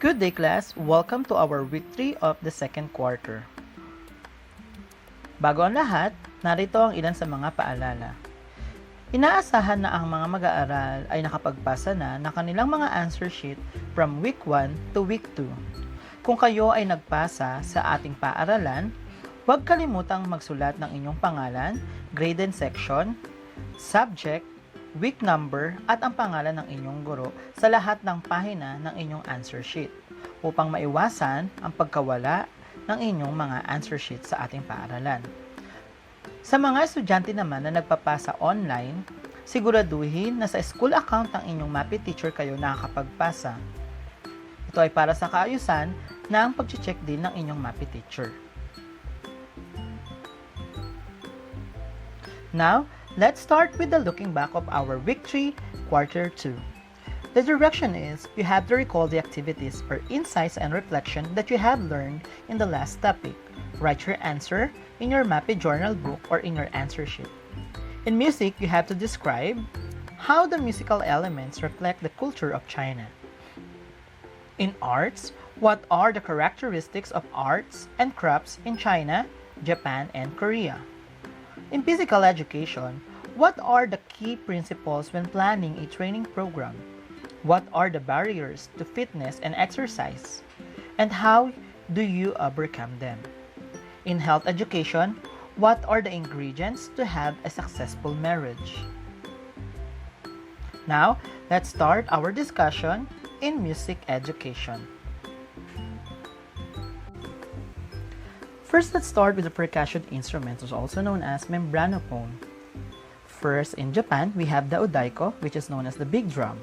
Good day class, welcome to our week 3 of the second quarter. Bago ang lahat, narito ang ilan sa mga paalala. Inaasahan na ang mga mag-aaral ay nakapagpasa na ng kanilang mga answer sheet from week 1 to week 2. Kung kayo ay nagpasa sa ating paaralan, huwag kalimutang magsulat ng inyong pangalan, grade and section, subject, week number at ang pangalan ng inyong guro sa lahat ng pahina ng inyong answer sheet upang maiwasan ang pagkawala ng inyong mga answer sheet sa ating paaralan. Sa mga estudyante naman na nagpapasa online, siguraduhin na sa school account ng inyong MAPE teacher kayo nakakapagpasa. Ito ay para sa kaayusan ng pag-check din ng inyong MAPE teacher. Now, let's start with the looking back of our week 3, quarter 2. The direction is, you have to recall the activities or insights and reflection that you have learned in the last topic. Write your answer in your MAPE journal book or in your answer sheet. In music, you have to describe how the musical elements reflect the culture of China. In arts, what are the characteristics of arts and crafts in China, Japan, and Korea? In physical education, what are the key principles when planning a training program? What are the barriers to fitness and exercise? And how do you overcome them? In health education, what are the ingredients to have a successful marriage? Now, let's start our discussion in music education. First, let's start with the percussion instruments, also known as membranophone. First, in Japan, we have the odaiko, which is known as the big drum.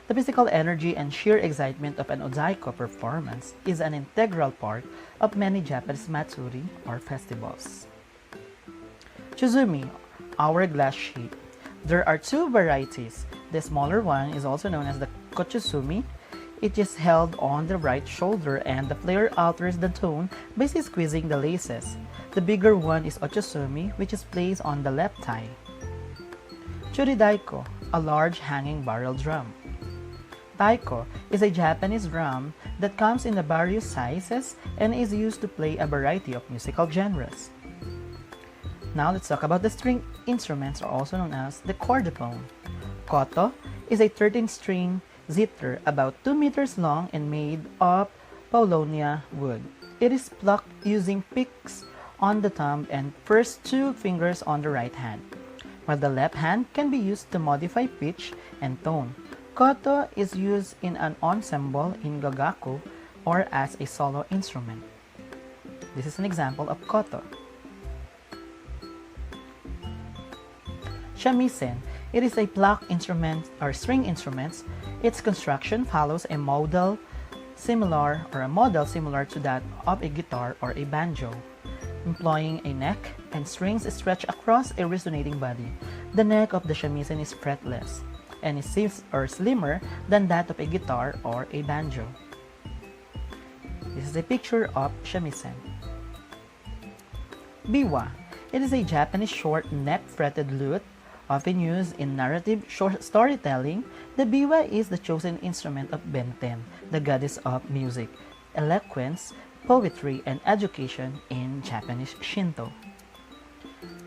The physical energy and sheer excitement of an odaiko performance is an integral part of many Japanese matsuri or festivals. Chuzumi, hourglass sheet. There are two varieties. The smaller one is also known as the kochusumi. It is held on the right shoulder and the player alters the tone by squeezing the laces. The bigger one is ochosumi, which is placed on the left thigh. Churidaiko, a large hanging barrel drum. Taiko is a Japanese drum that comes in the various sizes and is used to play a variety of musical genres. Now let's talk about the string instruments, or also known as the cordophone. Koto is a 13-string zither about 2 meters long and made of paulownia wood. It is plucked using picks on the thumb and first 2 fingers on the right hand, while the left hand can be used to modify pitch and tone. Koto is used in an ensemble in gagaku or as a solo instrument. This is an example of koto. Shamisen. It is a plucked instrument or string instrument. Its construction follows a model similar to that of a guitar or a banjo, employing a neck and strings stretched across a resonating body. The neck of the shamisen is fretless and is slimmer than that of a guitar or a banjo. This is a picture of shamisen. Biwa. It is a Japanese short neck fretted lute, often used in narrative storytelling. The biwa is the chosen instrument of Benten, the goddess of music, eloquence, poetry, and education in Japanese Shinto.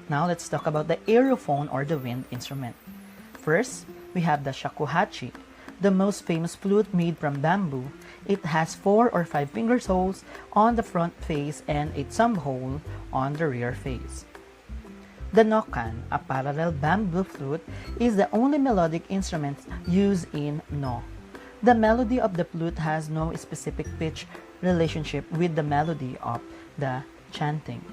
Now let's talk about the aerophone or the wind instrument. First, we have the shakuhachi, the most famous flute made from bamboo. It has 4 or 5 finger holes on the front face and a thumb hole on the rear face. The nokan, a parallel bamboo flute, is the only melodic instrument used in no. The melody of the flute has no specific pitch relationship with the melody of the chanting.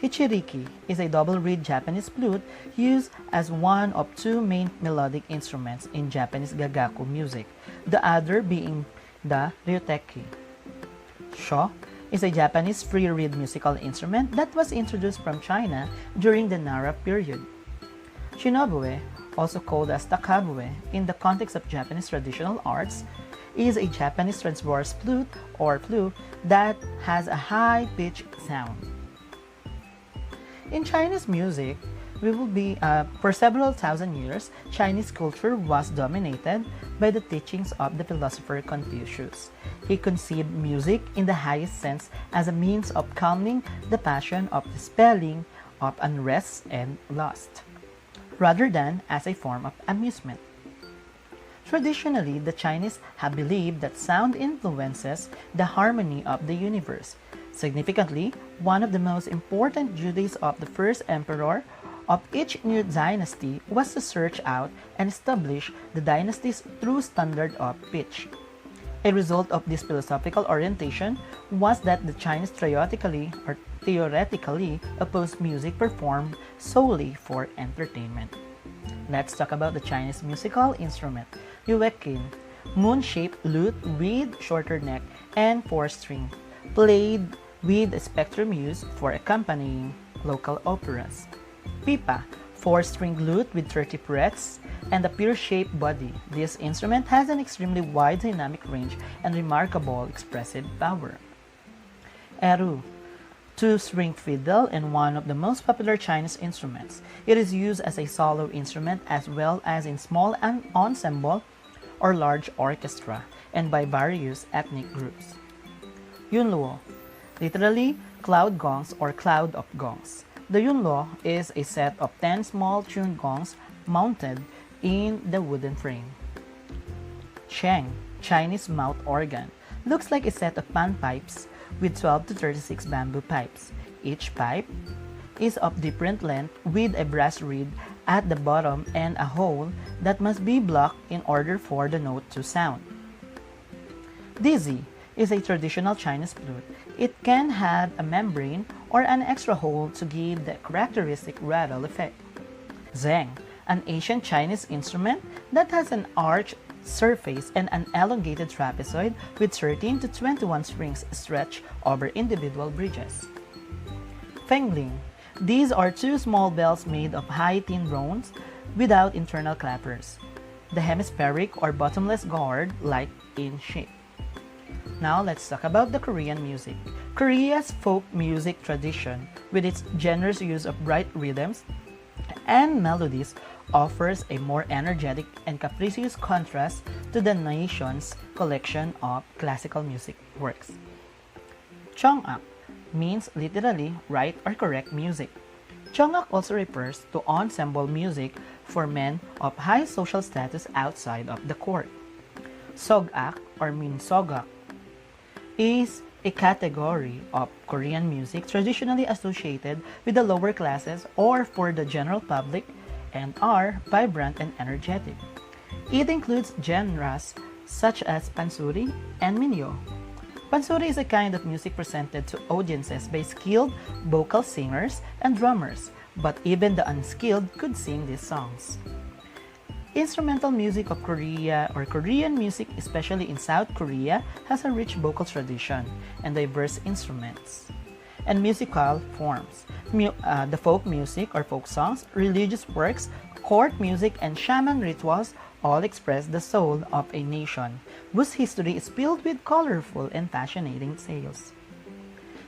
Hichiriki is a double-reed Japanese flute used as one of 2 main melodic instruments in Japanese gagaku music, the other being the ryuteki. Sho is a Japanese free-reed musical instrument that was introduced from China during the Nara period. Shinobue, also called as takabue in the context of Japanese traditional arts, is a Japanese transverse flute or flute that has a high-pitched sound. In Chinese music, for several thousand years, Chinese culture was dominated by the teachings of the philosopher Confucius. He conceived music in the highest sense as a means of calming the passion of dispelling of unrest and lust, rather than as a form of amusement. Traditionally, the Chinese have believed that sound influences the harmony of the universe. Significantly, one of the most important duties of the first emperor of each new dynasty was to search out and establish the dynasty's true standard of pitch. A result of this philosophical orientation was that the Chinese theoretically opposed music performed solely for entertainment. Let's talk about the Chinese musical instrument, yueqin, moon-shaped lute with shorter neck and 4 strings, played with a spectrum used for accompanying local operas. Pipa, 4-string lute with 30 frets and a pear-shaped body. This instrument has an extremely wide dynamic range and remarkable expressive power. Eru, 2-string fiddle and one of the most popular Chinese instruments. It is used as a solo instrument as well as in small ensemble or large orchestra and by various ethnic groups. Yunluo, literally cloud gongs or cloud of gongs. The yunluo is a set of 10 small tuned gongs mounted in the wooden frame. Sheng, Chinese mouth organ, looks like a set of panpipes with 12 to 36 bamboo pipes. Each pipe is of different length with a brass reed at the bottom and a hole that must be blocked in order for the note to sound. Dizi is a traditional Chinese flute. It can have a membrane or an extra hole to give the characteristic rattle effect. Zeng, an ancient Chinese instrument that has an arched surface and an elongated trapezoid with 13 to 21 strings stretched over individual bridges. Fengling. These are 2 small bells made of high tin rounds without internal clappers. The hemispheric or bottomless gourd like in shape. Now let's talk about the Korean music. Korea's folk music tradition, with its generous use of bright rhythms and melodies, offers a more energetic and capricious contrast to the nation's collection of classical music works. Chongak means literally right or correct music. Chongak also refers to ensemble music for men of high social status outside of the court. Sogak or minsogak is a category of Korean music traditionally associated with the lower classes or for the general public and are vibrant and energetic. It includes genres such as pansori and minyo. Pansori is a kind of music presented to audiences by skilled vocal singers and drummers, but even the unskilled could sing these songs. Instrumental music of Korea or Korean music, especially in South Korea, has a rich vocal tradition and diverse instruments and musical forms. The folk music or folk songs, religious works, court music, and shaman rituals all express the soul of a nation whose history is filled with colorful and fascinating tales.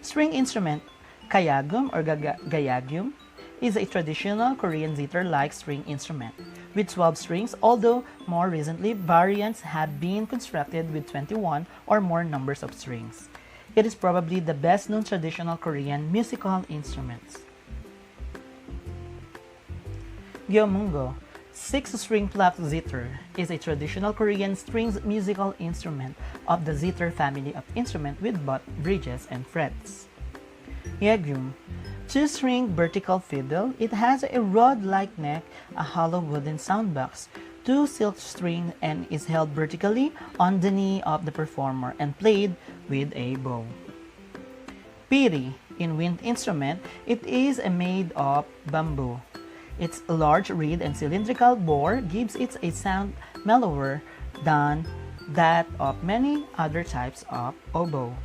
String instrument, kayagum or gayagum, is a traditional Korean zither-like string instrument with 12 strings, although more recently variants have been constructed with 21 or more numbers of strings. It is probably the best-known traditional Korean musical instruments. Gyeomungo, 6-string flat zither, is a traditional Korean strings musical instrument of the zither family of instruments with both bridges and frets. Yegyum, 2-string vertical fiddle. It has a rod-like neck, a hollow wooden soundbox, 2 silk strings, and is held vertically on the knee of the performer and played with a bow. Piri, in wind instrument, it is made of bamboo. Its large reed and cylindrical bore gives it a sound mellower than that of many other types of oboe.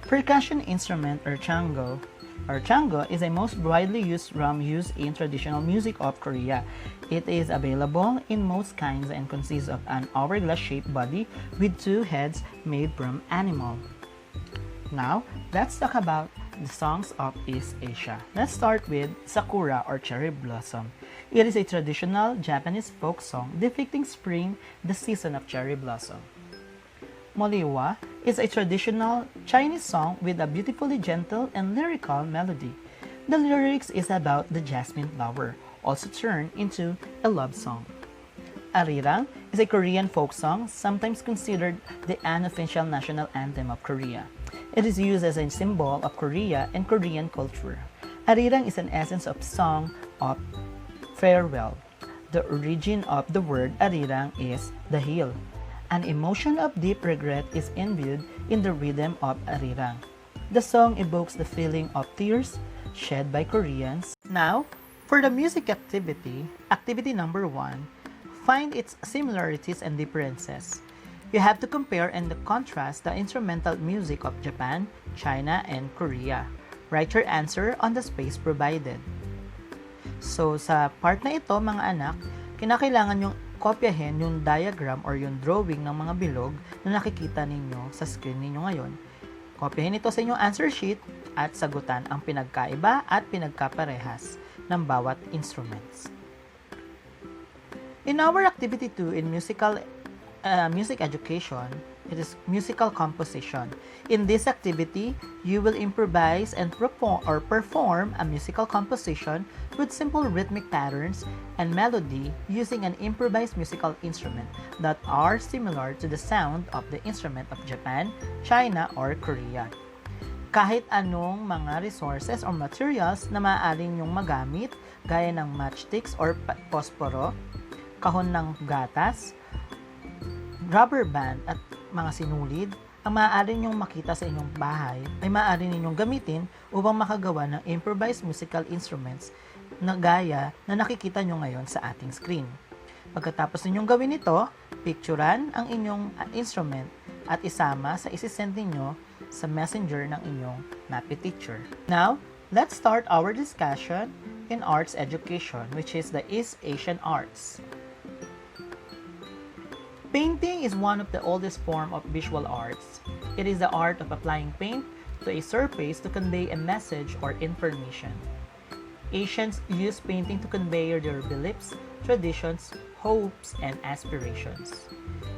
Percussion instrument or chango. Chango is a most widely used drum used in traditional music of Korea. It is available in most kinds and consists of an hourglass-shaped body with 2 heads made from animal. Now, let's talk about the songs of East Asia. Let's start with Sakura or Cherry Blossom. It is a traditional Japanese folk song depicting spring, the season of cherry blossom. Moliwa is a traditional Chinese song with a beautifully gentle and lyrical melody. The lyrics is about the jasmine flower, also turned into a love song. Arirang is a Korean folk song, sometimes considered the unofficial national anthem of Korea. It is used as a symbol of Korea and Korean culture. Arirang is an essence of song of farewell. The origin of the word arirang is the hill. An emotion of deep regret is imbued in the rhythm of arirang. The song evokes the feeling of tears shed by Koreans. Now, for the music activity, activity number 1, find its similarities and differences. You have to compare and contrast the instrumental music of Japan, China, and Korea. Write your answer on the space provided. So, sa part na ito, mga anak, kinakailangan yung kopyahin yung diagram or yung drawing ng mga bilog na nakikita ninyo sa screen ninyo ngayon. Kopyahin ito sa inyong answer sheet at sagutan ang pinagkaiba at pinagkaparehas ng bawat instruments. In our activity 2 in music education, it is musical composition. In this activity, you will improvise and perform a musical composition with simple rhythmic patterns and melody using an improvised musical instrument that are similar to the sound of the instrument of Japan, China, or Korea. Kahit anong mga resources or materials na maaaring nyong magamit, gaya ng matchsticks or posporo, kahon ng gatas, rubber band at mga sinulid, ang maaari ninyong makita sa inyong bahay ay maaari ninyong gamitin upang makagawa ng improvised musical instruments na gaya na nakikita nyo ngayon sa ating screen. Pagkatapos ninyong gawin ito, picturean ang inyong instrument at isama sa isisend ninyo sa messenger ng inyong Mappy teacher. Now, let's start our discussion in arts education, which is the East Asian arts. Painting is one of the oldest forms of visual arts. It is the art of applying paint to a surface to convey a message or information. Asians use painting to convey their beliefs, traditions, hopes, and aspirations.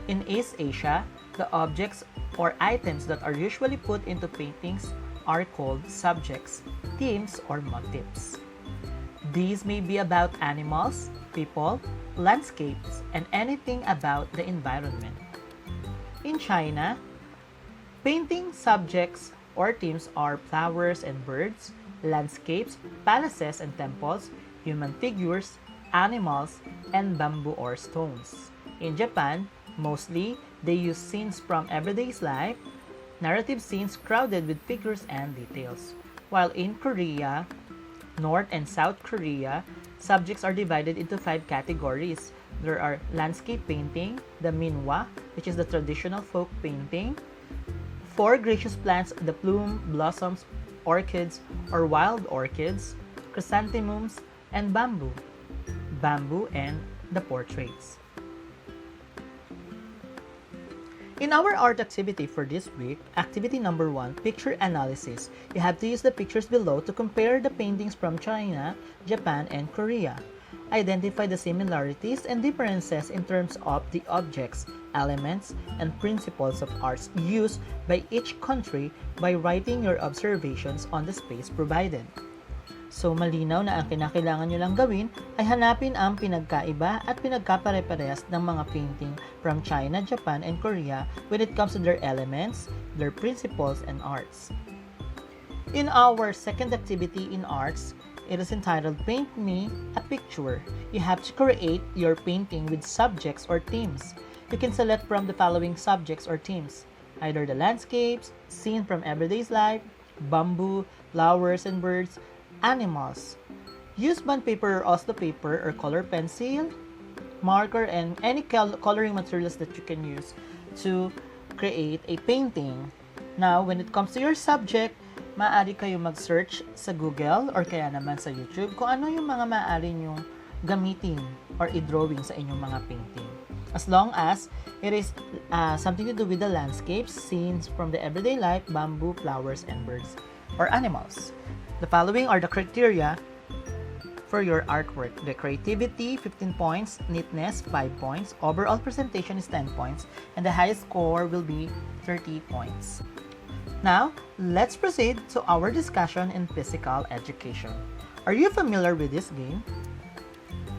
In East Asia, the objects or items that are usually put into paintings are called subjects, themes, or motifs. These may be about animals, people, landscapes, and anything about the environment. In China, painting subjects or themes are flowers and birds, landscapes, palaces and temples, human figures, animals, and bamboo or stones. In Japan, mostly, they use scenes from everyday life, narrative scenes crowded with figures and details. While in Korea, North and South Korea, subjects are divided into 5 categories. There are landscape painting, the minhwa, which is the traditional folk painting, 4 gracious plants, the plume, blossoms, orchids, or wild orchids, chrysanthemums, and bamboo, and the portraits. In our art activity for this week, activity number 1, picture analysis, you have to use the pictures below to compare the paintings from China, Japan, and Korea. Identify the similarities and differences in terms of the objects, elements, and principles of arts used by each country by writing your observations on the space provided. So malinaw na ang kinakailangan nyo lang gawin ay hanapin ang pinagkaiba at pinagkapare-parehas ng mga painting from China, Japan, and Korea when it comes to their elements, their principles, and arts. In our second activity in arts, it is entitled Paint Me a Picture. You have to create your painting with subjects or themes. You can select from the following subjects or themes, either the landscapes, scene from everyday life, bamboo, flowers and birds, animals. Use bond paper or Oslo paper or color pencil, marker, and any coloring materials that you can use to create a painting. Now, when it comes to your subject, maaari kayo mag-search sa Google or kaya naman sa YouTube kung ano yung mga maaari nyong gamitin or i-drawing sa inyong mga painting. As long as it is something to do with the landscapes, scenes from the everyday life, bamboo, flowers, and birds. or animals. The following are the criteria for your artwork. The creativity, 15 points, neatness, 5 points, overall presentation is 10 points, and the highest score will be 30 points. Now, let's proceed to our discussion in physical education. Are you familiar with this game?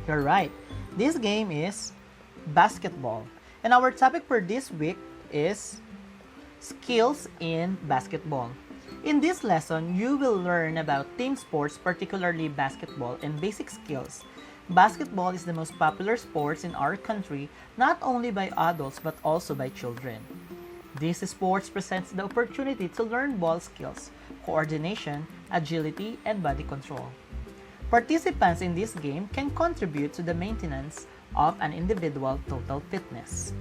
You're right. This game is basketball. And our topic for this week is skills in basketball. In this lesson, you will learn about team sports, particularly basketball, and basic skills. Basketball is the most popular sport in our country, not only by adults but also by children. This sport presents the opportunity to learn ball skills, coordination, agility, and body control. Participants in this game can contribute to the maintenance of an individual total fitness.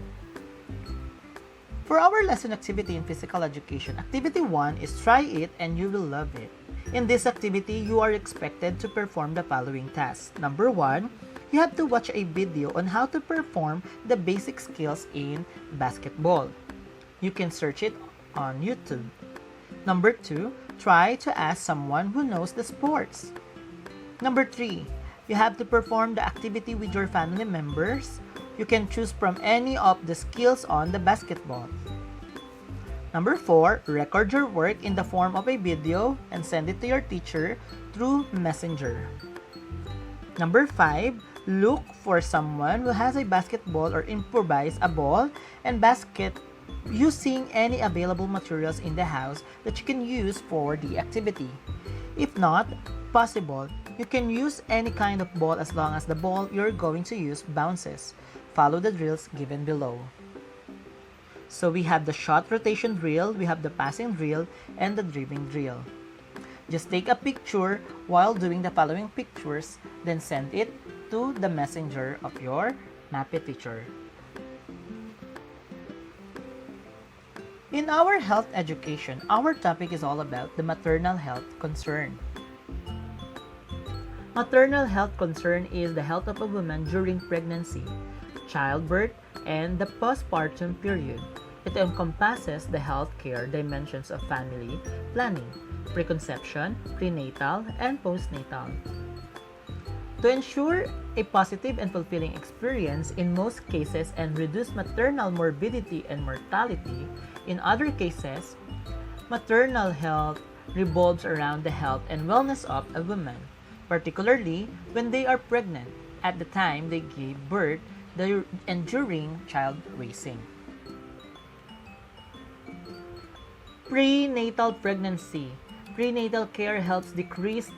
For our lesson activity in physical education, activity 1 is try it and you will love it. In this activity, you are expected to perform the following tasks. Number 1, you have to watch a video on how to perform the basic skills in basketball. You can search it on YouTube. Number 2, try to ask someone who knows the sports. Number 3, you have to perform the activity with your family members. You can choose from any of the skills on the basketball. Number 4, record your work in the form of a video and send it to your teacher through Messenger. Number 5, look for someone who has a basketball or improvise a ball and basket using any available materials in the house that you can use for the activity. If not possible, you can use any kind of ball as long as the ball you're going to use bounces. Follow the drills given below. So we have the shot rotation drill, we have the passing drill, and the dribbling drill. Just take a picture while doing the following pictures, then send it to the messenger of your MAPE teacher. In our health education, our topic is all about the maternal health concern. Maternal health concern is the health of a woman during pregnancy, childbirth, and the postpartum period. It encompasses the healthcare dimensions of family planning, preconception, prenatal, and postnatal. To ensure a positive and fulfilling experience in most cases and reduce maternal morbidity and mortality, in other cases, maternal health revolves around the health and wellness of a woman, particularly when they are pregnant, at the time they gave birth, and during child raising. Prenatal pregnancy. Prenatal care helps decrease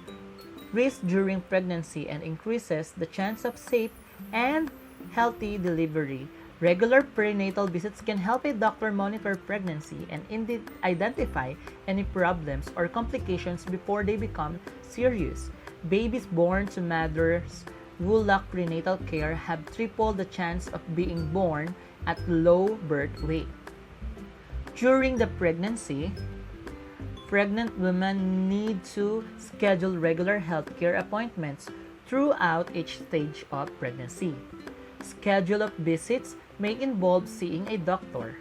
risk during pregnancy and increases the chance of safe and healthy delivery. Regular prenatal visits can help a doctor monitor pregnancy and identify any problems or complications before they become serious. Babies born to mothers who lack prenatal care have triple the chance of being born at low birth weight. During the pregnancy, pregnant women need to schedule regular healthcare appointments throughout each stage of pregnancy. Schedule of visits may involve seeing a doctor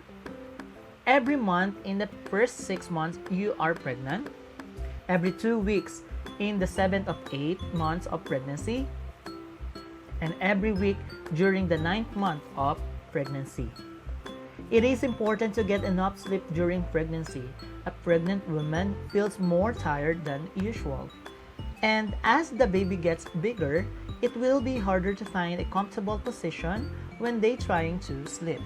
every month in the first 6 months you are pregnant, every 2 weeks in the 7th of 8 months of pregnancy, and every week during the 9th month of pregnancy. It is important to get enough sleep during pregnancy. A pregnant woman feels more tired than usual. And as the baby gets bigger, it will be harder to find a comfortable position when they trying to sleep.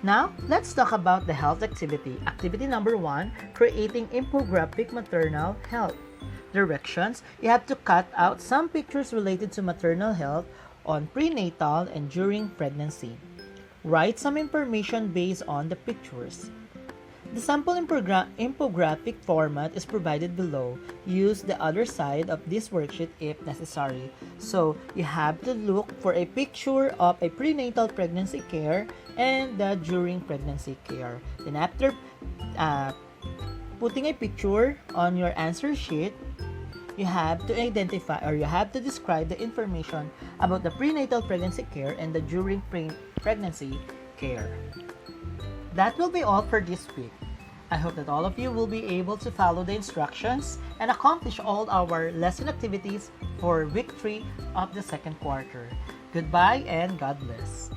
Now, let's talk about the health activity. Activity number 1, creating infographic maternal health. Directions: you have to cut out some pictures related to maternal health on prenatal and during pregnancy. Write some information based on the pictures. The sample infographic format is provided below. Use the other side of this worksheet if necessary. So, you have to look for a picture of a prenatal pregnancy care and the during pregnancy care. Then after putting a picture on your answer sheet, you have to identify or you have to describe the information about the prenatal pregnancy care and the during pregnancy care. That will be all for this week. I hope that all of you will be able to follow the instructions and accomplish all our lesson activities for week 3 of the second quarter. Goodbye and God bless.